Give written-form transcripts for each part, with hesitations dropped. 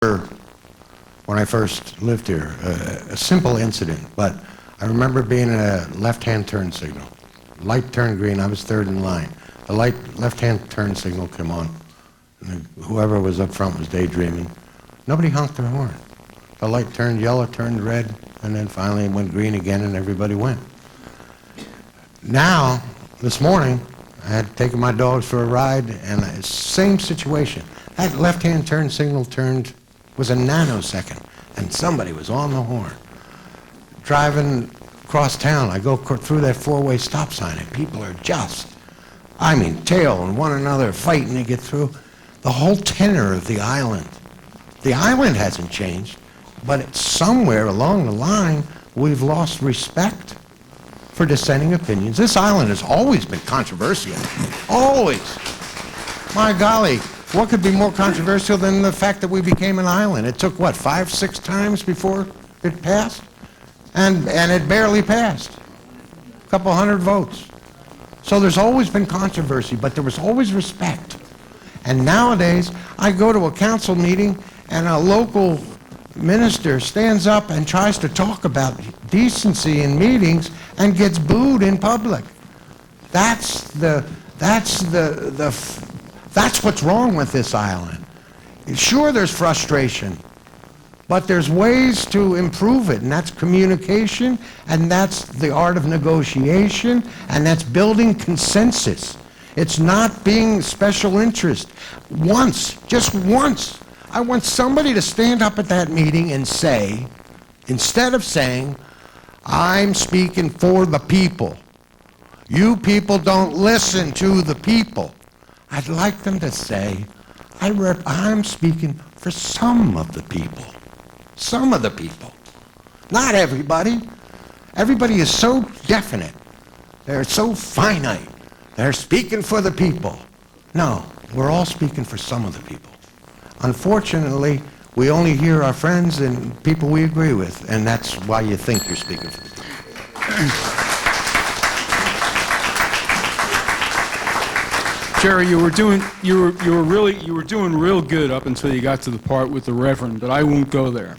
when I first lived here, a simple incident, but I remember being a left-hand turn signal. Light turned green, I was third in line. The left-hand turn signal came on, and whoever was up front was daydreaming. Nobody honked their horn. The light turned yellow, turned red, and then finally it went green again and everybody went. Now, this morning, I had taken my dogs for a ride, and same situation. That left-hand turn signal was a nanosecond, and somebody was on the horn. Driving across town, I go through that four-way stop sign, and people are just, tailing one another, fighting to get through. The whole tenor of the island hasn't changed, but it's somewhere along the line, we've lost respect for dissenting opinions. This island has always been controversial. Always. My golly, what could be more controversial than the fact that we became an island? It took, what, 5, 6 times before it passed? And it barely passed. A couple hundred votes. So there's always been controversy, but there was always respect. And nowadays, I go to a council meeting and a local minister stands up and tries to talk about decency in meetings and gets booed in public. That's what's wrong with this island. Sure, there's frustration, but there's ways to improve it, and that's communication, and that's the art of negotiation, and that's building consensus. It's not being special interest. Just once, I want somebody to stand up at that meeting and say, instead of saying, I'm speaking for the people, you people don't listen to the people, I'd like them to say, I'm speaking for some of the people. Some of the people. Not everybody. Everybody is so definite. They're so finite. They're speaking for the people. No, we're all speaking for some of the people. Unfortunately, we only hear our friends and people we agree with, and that's why you think you're speaking for the people. Jerry, you were doing real good up until you got to the part with the Reverend, but I won't go there.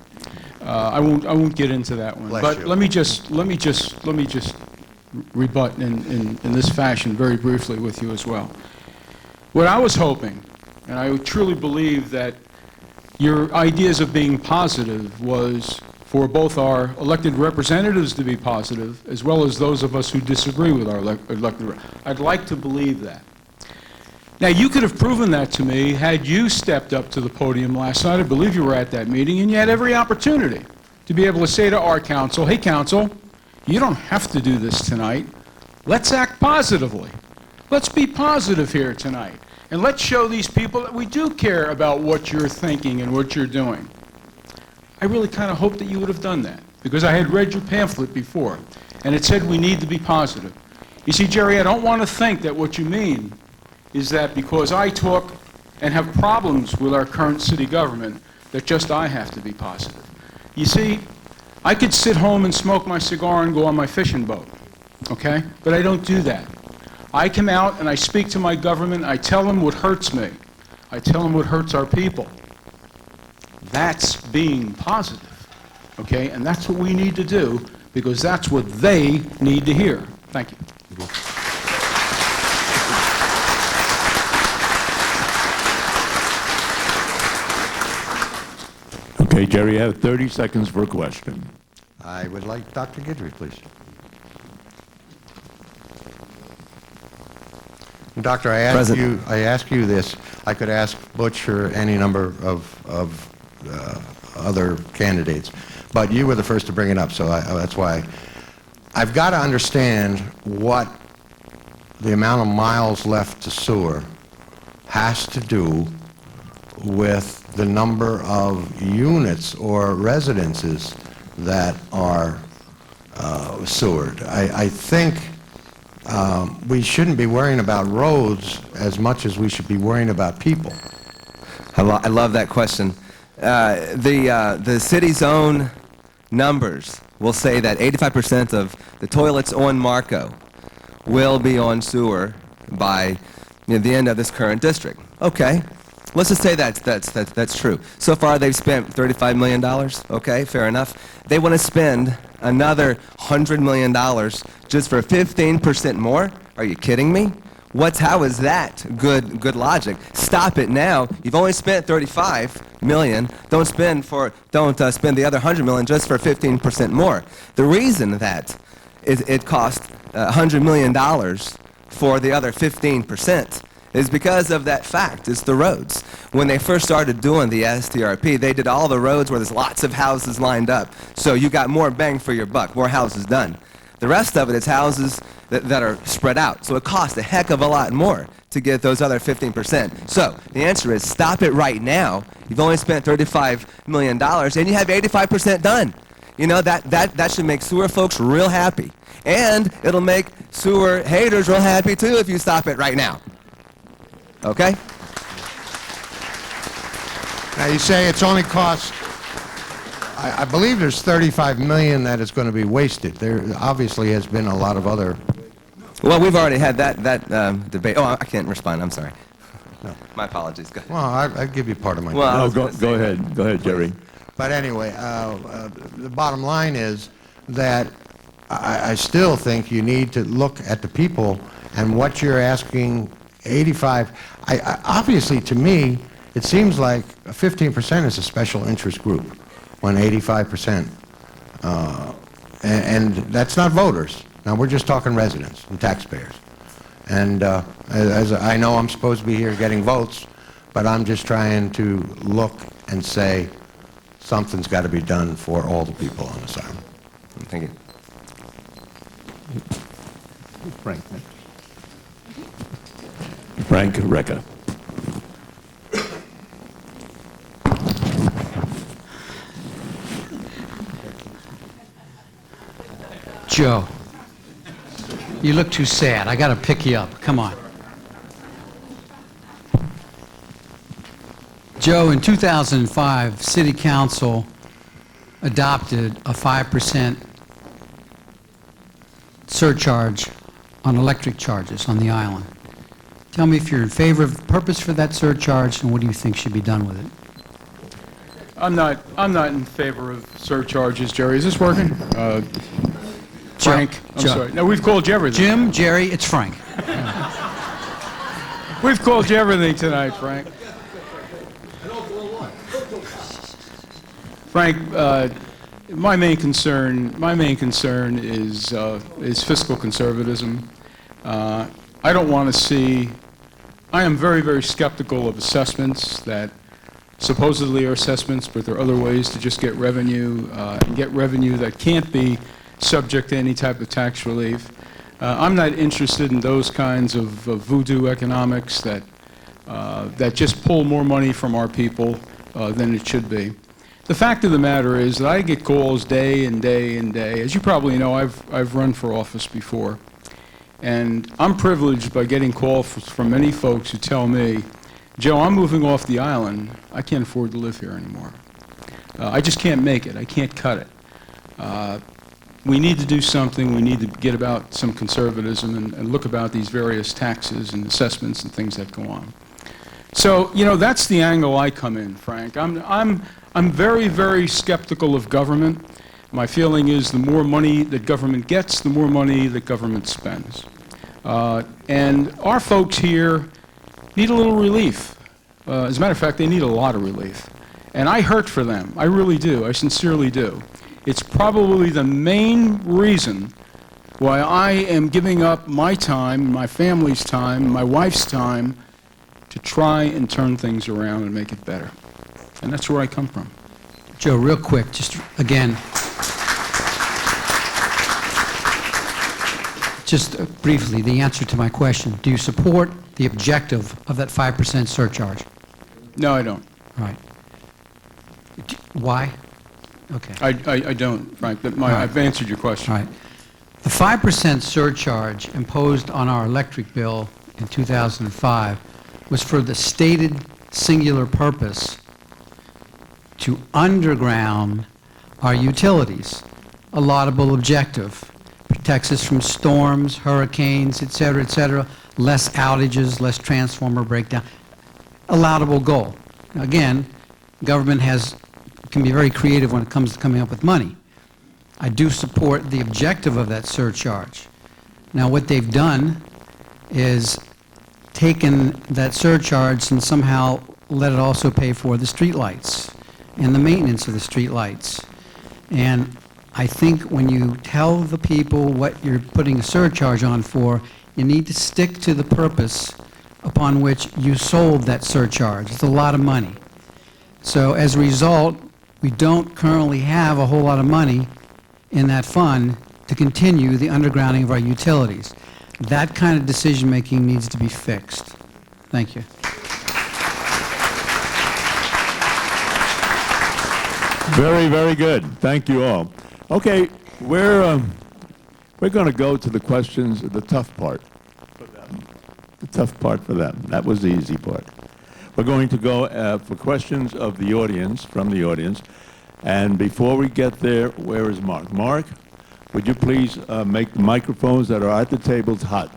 I won't get into that one. Bless but you. let me just rebut in this fashion very briefly with you as well. What I was hoping, and I truly believe that your ideas of being positive was for both our elected representatives to be positive, as well as those of us who disagree with our elected. I'd like to believe that. Now, you could have proven that to me had you stepped up to the podium last night. I believe you were at that meeting, and you had every opportunity to be able to say to our council, hey, council, you don't have to do this tonight. Let's act positively. Let's be positive here tonight. And let's show these people that we do care about what you're thinking and what you're doing. I really kind of hoped that you would have done that, because I had read your pamphlet before, and it said we need to be positive. You see, Jerry, I don't want to think that what you mean is that because I talk and have problems with our current city government, that just I have to be positive. You see, I could sit home and smoke my cigar and go on my fishing boat, okay? But I don't do that. I come out and I speak to my government, I tell them what hurts me. I tell them what hurts our people. That's being positive, okay? And that's what we need to do, because that's what they need to hear. Thank you. Okay, Jerry, you have 30 seconds for a question. I would like Dr. Guidry, please. Doctor, I ask you this. I could ask Butch or any number of other candidates, but you were the first to bring it up, so that's why. I've got to understand what the amount of miles left to sewer has to do with the number of units or residences that are sewered. I think we shouldn't be worrying about roads as much as we should be worrying about people. I love that question. The city's own numbers will say that 85% of the toilets on Marco will be on sewer by the end of this current district. Okay, let's just say that's true. So far, they've spent $35 million. Okay, fair enough. They want to spend another $100 million just for 15% more? Are you kidding me? How is that good logic? Stop it now. You've only spent $35 million. Don't spend the other $100 million just for 15% more. The reason that it cost $100 million for the other 15% is because of that fact. It's the roads. When they first started doing the STRP, they did all the roads where there's lots of houses lined up. So you got more bang for your buck, more houses done. The rest of it is houses that are spread out. So it costs a heck of a lot more to get those other 15%. So the answer is stop it right now. You've only spent $35 million and you have 85% done. You know, that should make sewer folks real happy. And it'll make sewer haters real happy too if you stop it right now. Okay? Now, you say it's only cost, I believe there's $35 million that is going to be wasted. There obviously has been a lot of other... Well, we've already had that debate. Oh, I can't respond. I'm sorry. No. My apologies. Go ahead. Well, I'll give you part of my... Well, I No, was gonna go say ahead. Go ahead, Jerry. But anyway, the bottom line is that I still think you need to look at the people and what you're asking, 85. Obviously, to me, it seems like 15% is a special interest group, when 85%. And that's not voters. Now, we're just talking residents and taxpayers. And as I know I'm supposed to be here getting votes, but I'm just trying to look and say something's got to be done for all the people on this island. Thank you. Frank. Frank Recca. Joe, you look too sad. I got to pick you up. Come on. Joe, in 2005, City Council adopted a 5% surcharge on electric charges on the island. Tell me if you're in favor of the purpose for that surcharge, and what do you think should be done with it? I'm not in favor of surcharges, Jerry. Is this working? Frank, I'm Joe. sorry. No, we've called you everything. Jim, Jerry, it's Frank. We've called you everything tonight, Frank. Frank, my main concern is fiscal conservatism. I don't want to see. I am very, very skeptical of assessments that supposedly are assessments, but there are other ways to just get revenue and get revenue that can't be subject to any type of tax relief. I'm not interested in those kinds of voodoo economics that just pull more money from our people than it should be. The fact of the matter is that I get calls day and day and day. As you probably know, I've run for office before. And I'm privileged by getting calls from many folks who tell me, Joe, I'm moving off the island. I can't afford to live here anymore. I just can't make it. I can't cut it. We need to do something. We need to get about some conservatism and look about these various taxes and assessments and things that go on. So, you know, that's the angle I come in, Frank. I'm very, very skeptical of government. My feeling is the more money that government gets, the more money that government spends. And our folks here need a little relief. As a matter of fact, they need a lot of relief. And I hurt for them. I really do. I sincerely do. It's probably the main reason why I am giving up my time, my family's time, my wife's time to try and turn things around and make it better. And that's where I come from. Joe, real quick, just again, just briefly, the answer to my question. Do you support the objective of that 5% surcharge? No, I don't. All right. Why? Okay. I don't, Frank. I've answered your question. All right. The 5% surcharge imposed on our electric bill in 2005 was for the stated singular purpose to underground our utilities. A laudable objective. Protects us from storms, hurricanes, et cetera, less outages, less transformer breakdown. a laudable goal. Now, again, government can be very creative when it comes to coming up with money. I do support the objective of that surcharge. Now, what they've done is taken that surcharge and somehow let it also pay for the streetlights and the maintenance of the streetlights. And I think when you tell the people what you're putting a surcharge on for, you need to stick to the purpose upon which you sold that surcharge. It's a lot of money. So as a result, we don't currently have a whole lot of money in that fund to continue the undergrounding of our utilities. That kind of decision-making needs to be fixed. Thank you. Very, very good. Thank you all. Okay, we're going to go to the questions, the tough part for them. The tough part for them. That was the easy part. We're going to go for questions of the audience, from the audience. And before we get there, where is Mark? Mark, would you please make the microphones that are at the tables hot?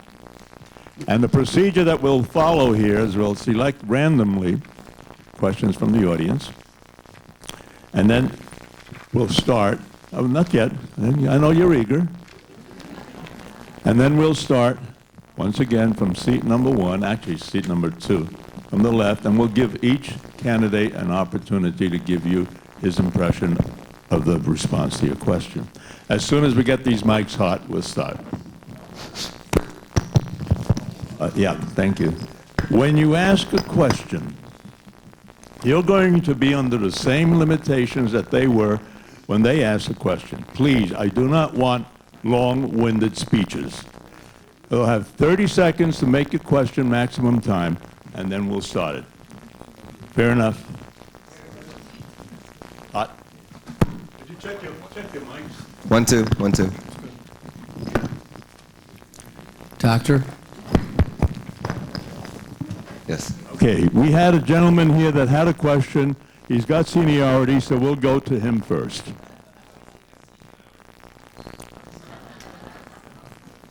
And the procedure that we'll follow here is we'll select randomly questions from the audience. And then we'll start. Oh, not yet. I know you're eager. And then we'll start, once again, from seat number 1, actually seat number 2, from the left, and we'll give each candidate an opportunity to give you his impression of the response to your question. As soon as we get these mics hot, we'll start. Yeah, thank you. When you ask a question, you're going to be under the same limitations that they were when they asked the question. Please, I do not want long-winded speeches. You'll have 30 seconds to make your question, maximum time, and then we'll start it. Fair enough? Hot. Did you check your mics? 1, 2, 1, 2. Doctor? Yes. Okay, we had a gentleman here that had a question. He's got seniority, so we'll go to him first.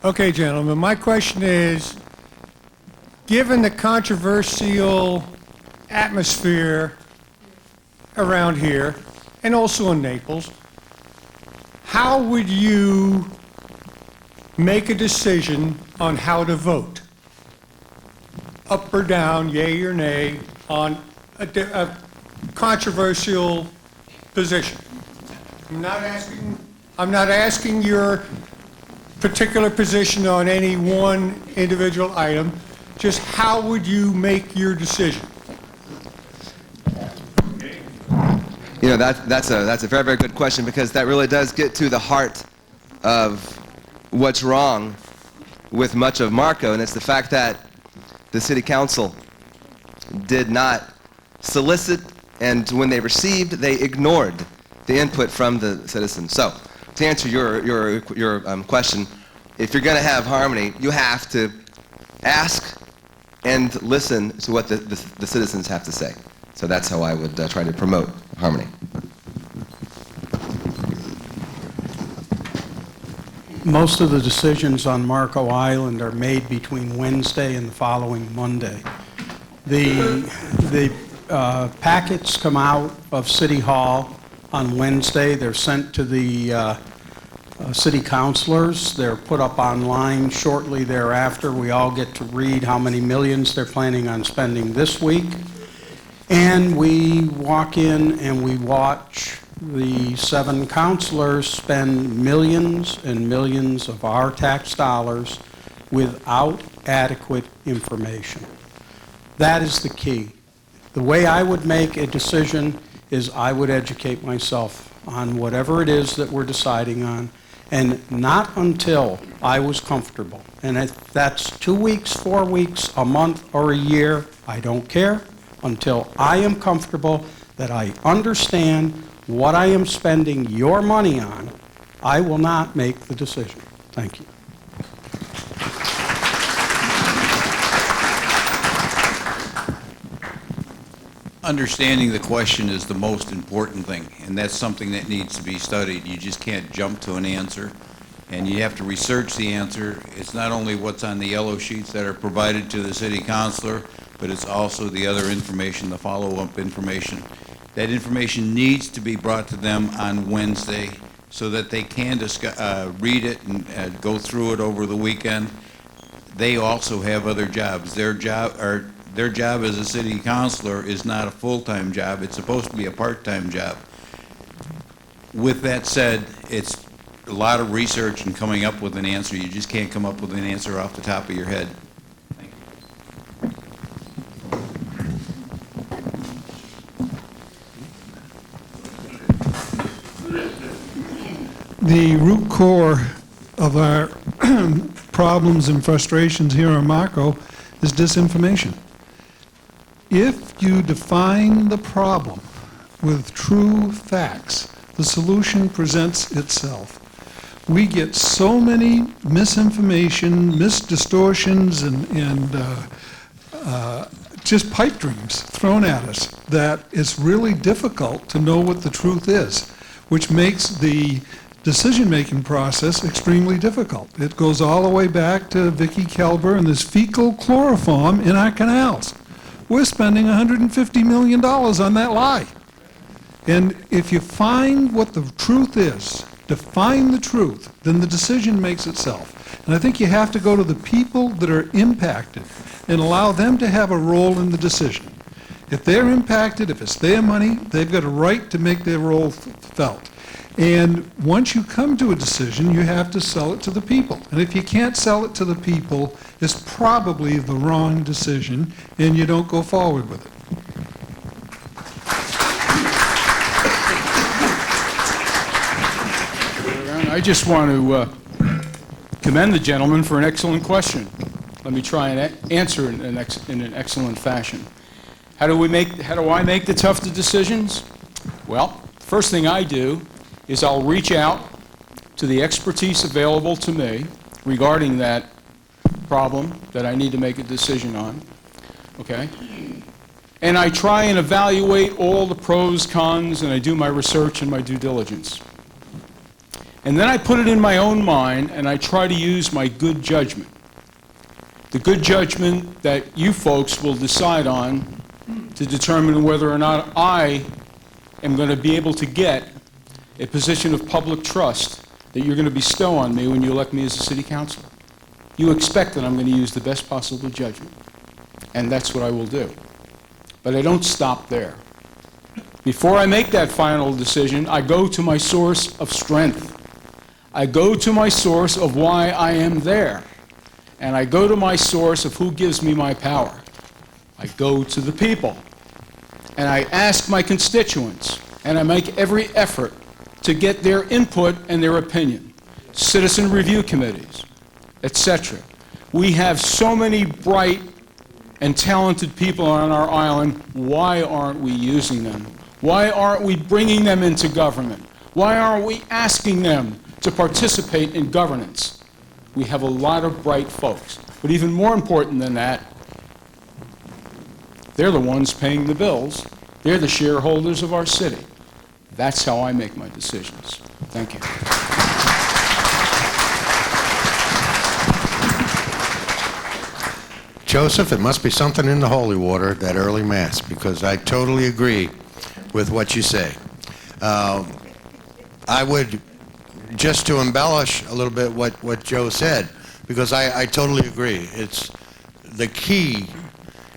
Okay, gentlemen, my question is, given the controversial atmosphere around here, and also in Naples, how would you make a decision on how to vote? Up or down, yay or nay, on a controversial position? I'm not asking your particular position on any one individual item, just how would you make your decision? You know, that's a very, very good question, because that really does get to the heart of what's wrong with much of Marco, and it's the fact that the city council did not solicit, and when they received, they ignored the input from the citizens. So, to answer your question, if you're going to have harmony, you have to ask and listen to what the citizens have to say. So that's how I would try to promote harmony. Most of the decisions on Marco Island are made between Wednesday and the following Monday. The packets come out of City Hall on Wednesday. They're sent to the city councilors. They're put up online shortly thereafter. We all get to read how many millions they're planning on spending this week. And we walk in and we watch the 7 councilors spend millions and millions of our tax dollars without adequate information. That is the key. The way I would make a decision is I would educate myself on whatever it is that we're deciding on, and not until I was comfortable. And if that's 2 weeks, 4 weeks, a month, or a year, I don't care, until I am comfortable that I understand what I am spending your money on, I will not make the decision. Thank you. Understanding the question is the most important thing, and that's something that needs to be studied. You just can't jump to an answer, and you have to research the answer. It's not only what's on the yellow sheets that are provided to the city councilor, but it's also the other information, the follow-up information. That information needs to be brought to them on Wednesday so that they can read it and go through it over the weekend. They also have other jobs. Their job as a city councilor is not a full-time job. It's supposed to be a part-time job. With that said, it's a lot of research and coming up with an answer. You just can't come up with an answer off the top of your head. The root core of our problems and frustrations here on Marco is disinformation. If you define the problem with true facts, the solution presents itself. We get so many misinformation, misdistortions, and just pipe dreams thrown at us that it's really difficult to know what the truth is, which makes the decision-making process extremely difficult. It goes all the way back to Vicky Kelber and this fecal chloroform in our canals. We're spending $150 million on that lie. And if you find what the truth is, define the truth, then the decision makes itself. And I think you have to go to the people that are impacted and allow them to have a role in the decision. If they're impacted, if it's their money, they've got a right to make their role felt. And once you come to a decision, you have to sell it to the people. And if you can't sell it to the people, it's probably the wrong decision, and you don't go forward with it. I just want to commend the gentleman for an excellent question. Let me try and answer it in an excellent fashion. How do I make the tough decisions? Well, first thing I do is I'll reach out to the expertise available to me regarding that problem that I need to make a decision on, okay? And I try and evaluate all the pros, cons, and I do my research and my due diligence. And then I put it in my own mind and I try to use my good judgment. The good judgment that you folks will decide on to determine whether or not I am going to be able to get a position of public trust that you're going to bestow on me when you elect me as a city councilor. You expect that I'm going to use the best possible judgment, and that's what I will do. But I don't stop there. Before I make that final decision, I go to my source of strength. I go to my source of why I am there, and I go to my source of who gives me my power. I go to the people, and I ask my constituents, and I make every effort to get their input and their opinion, citizen review committees, etc. We have so many bright and talented people on our island. Why aren't we using them? Why aren't we bringing them into government? Why aren't we asking them to participate in governance? We have a lot of bright folks. But even more important than that, they're the ones paying the bills. They're the shareholders of our city. That's how I make my decisions. Thank you. Joseph, it must be something in the holy water, that early mass, because I totally agree with what you say. I would, just to embellish a little bit what Joe said, because I totally agree. It's the key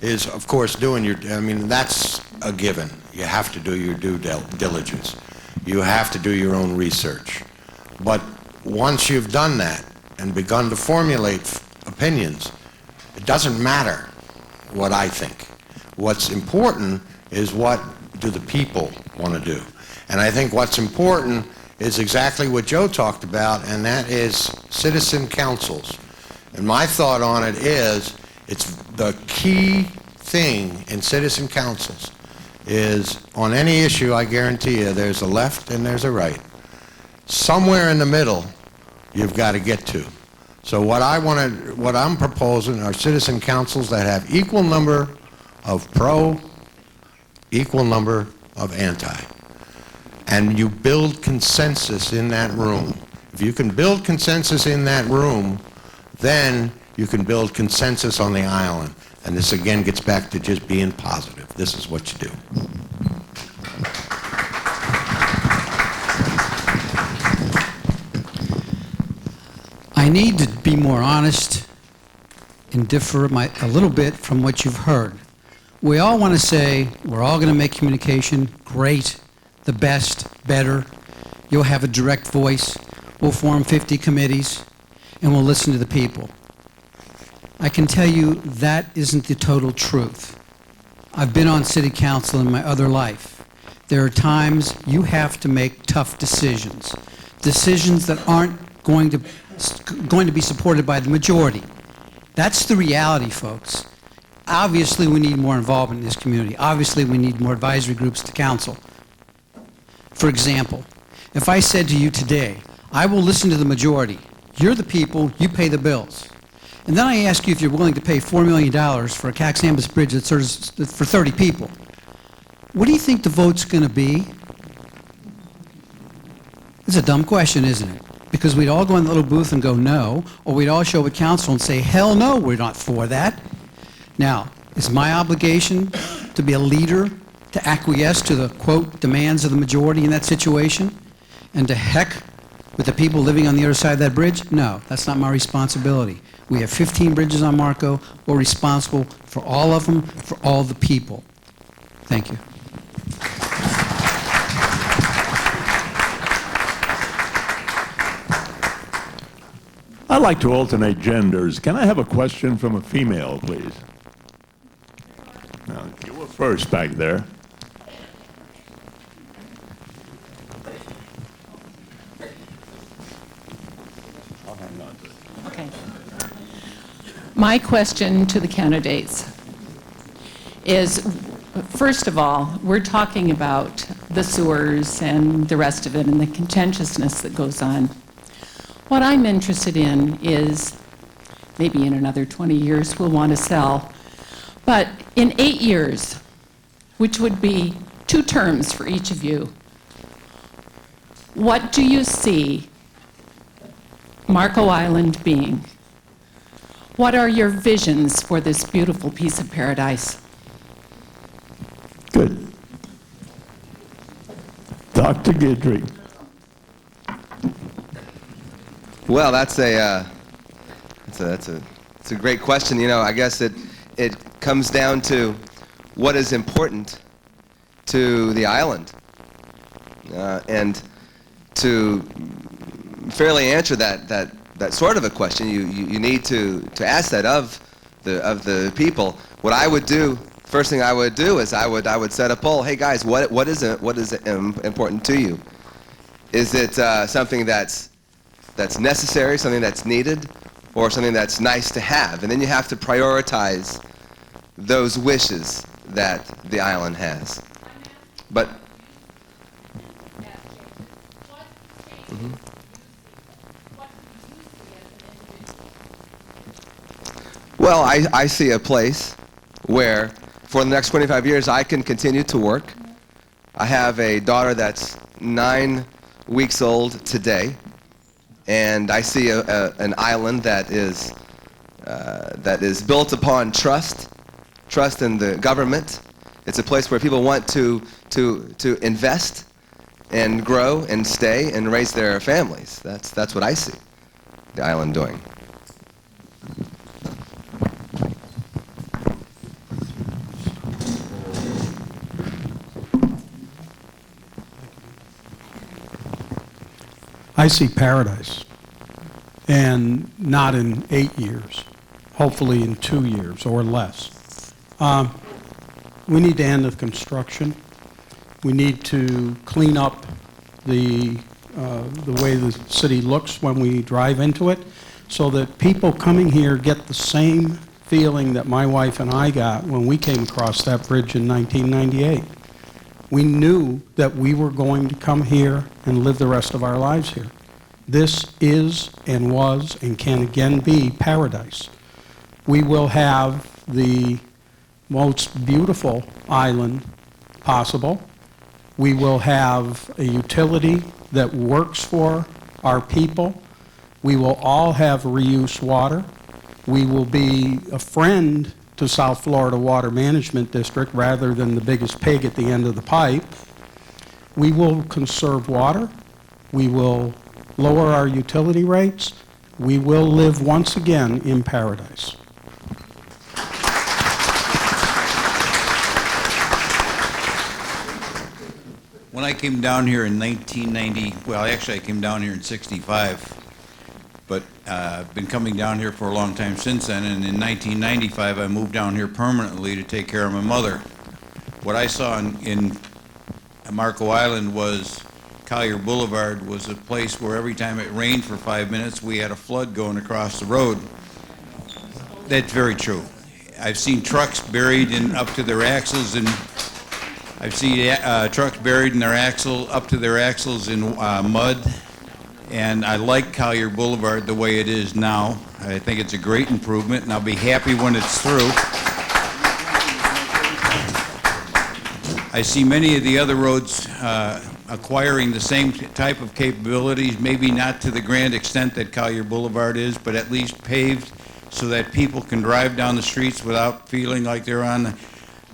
is, of course, that's a given. You have to do your due diligence. You have to do your own research. But once you've done that and begun to formulate opinions, it doesn't matter what I think. What's important is what do the people want to do. And I think what's important is exactly what Joe talked about, and that is citizen councils. And my thought on it is, it's the key thing in citizen councils is on any issue, I guarantee you, there's a left and there's a right. Somewhere in the middle, you've got to get to. So what I'm proposing are citizen councils that have equal number of pro, equal number of anti. And you build consensus in that room. If you can build consensus in that room, then you can build consensus on the island. And this again gets back to just being positive. This is what you do. I need to be more honest and differ a little bit from what you've heard. We all want to say, we're all going to make communication great, the best, better. You'll have a direct voice. We'll form 50 committees, and we'll listen to the people. I can tell you that isn't the total truth. I've been on city council in my other life. There are times you have to make tough decisions, decisions that aren't going to be supported by the majority. That's the reality, folks. Obviously, we need more involvement in this community. Obviously, we need more advisory groups to council. For example, if I said to you today, I will listen to the majority, you're the people, you pay the bills, and then I ask you if you're willing to pay $4 million for a Caxambas bridge that serves for 30 people, what do you think the vote's going to be? It's a dumb question, isn't it? Because we'd all go in the little booth and go no, or we'd all show up at council and say, hell no, we're not for that. Now, it's my obligation to be a leader, to acquiesce to the, quote, demands of the majority in that situation, and to heck with the people living on the other side of that bridge? No, that's not my responsibility. We have 15 bridges on Marco. We're responsible for all of them, for all the people. Thank you. I like to alternate genders. Can I have a question from a female, please? Now, you were first back there. Okay. My question to the candidates is, first of all, we're talking about the sewers and the rest of it and the contentiousness that goes on. What I'm interested in is, maybe in another 20 years we'll want to sell, but in 8 years, which would be 2 terms for each of you, what do you see Marco Island being? What are your visions for this beautiful piece of paradise? Good. Dr. Guidry. Well, that's a great question. You know, I guess it comes down to what is important to the island, and to fairly answer that sort of a question, you need to ask that of the people. What I would do, first thing I would do is I would set a poll. Hey guys, what is important to you? Is it something that's necessary, something that's needed, or something that's nice to have? And then you have to prioritize those wishes that the island has. But well, I see a place where for the next 25 years I can continue to work. I have a daughter that's 9 weeks old today, and I see an island that is built upon trust in the government. It's a place where people want to invest and grow and stay and raise their families. That's what I see the island doing. I see paradise, and not in 8 years, hopefully in 2 years or less. We need to end the construction. We need to clean up the way the city looks when we drive into it, so that people coming here get the same feeling that my wife and I got when we came across that bridge in 1998. We knew that we were going to come here and live the rest of our lives here. This is and was and can again be paradise. We will have the most beautiful island possible. We will have a utility that works for our people. We will all have reuse water. We will be a friend to South Florida Water Management District rather than the biggest pig at the end of the pipe. We will conserve water. We will lower our utility rates. We will live once again in paradise. When I came down here in 1990, well, actually, I came down here in 65, but I've been coming down here for a long time since then, and in 1995, I moved down here permanently to take care of my mother. What I saw in Marco Island was Collier Boulevard was a place where every time it rained for 5 minutes, we had a flood going across the road. That's very true. I've seen trucks buried up to their axles in I've seen trucks buried in their up to their axles in mud, and I like Collier Boulevard the way it is now. I think it's a great improvement, and I'll be happy when it's through. I see many of the other roads acquiring the same type of capabilities, maybe not to the grand extent that Collier Boulevard is, but at least paved so that people can drive down the streets without feeling like they're on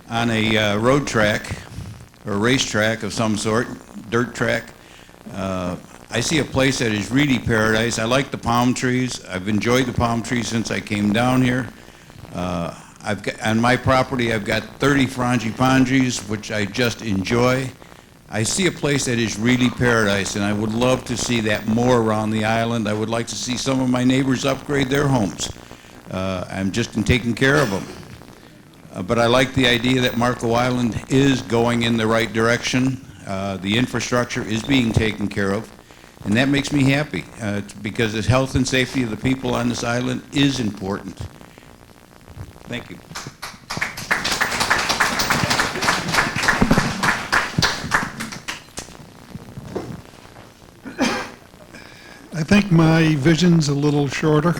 a road track or racetrack of some sort, dirt track. I see a place that is really paradise. I like the palm trees. I've enjoyed the palm trees since I came down here. On my property, I've got 30 frangipangis, which I just enjoy. I see a place that is really paradise, and I would love to see that more around the island. I would like to see some of my neighbors upgrade their homes. I'm just in taking care of them. But I like the idea that Marco Island is going in the right direction. The infrastructure is being taken care of, and that makes me happy because the health and safety of the people on this island is important. Thank you. I think my vision's a little shorter.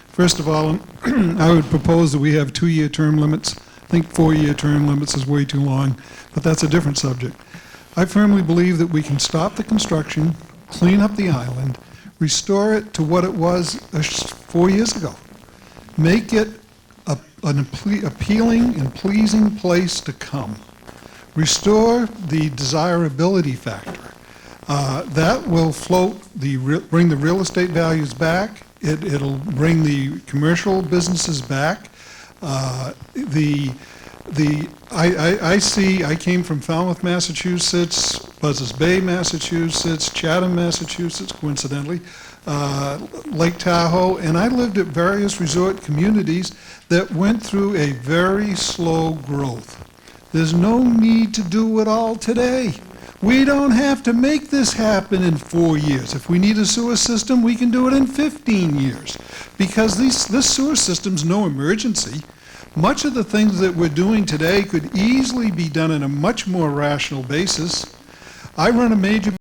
First of all, I would propose that we have 2-year term limits. I think 4-year term limits is way too long, but that's a different subject. I firmly believe that we can stop the construction, clean up the island, restore it to what it was 4 years ago. Make it an appealing and pleasing place to come. Restore the desirability factor. That will bring the real estate values back. It'll bring the commercial businesses back. I came from Falmouth, Massachusetts, Buzzards Bay, Massachusetts, Chatham, Massachusetts, coincidentally, Lake Tahoe, and I lived at various resort communities that went through a very slow growth. There's no need to do it all today. We don't have to make this happen in 4 years. If we need a sewer system, we can do it in 15 years. Because this sewer system's no emergency. Much of the things that we're doing today could easily be done on a much more rational basis. I run a major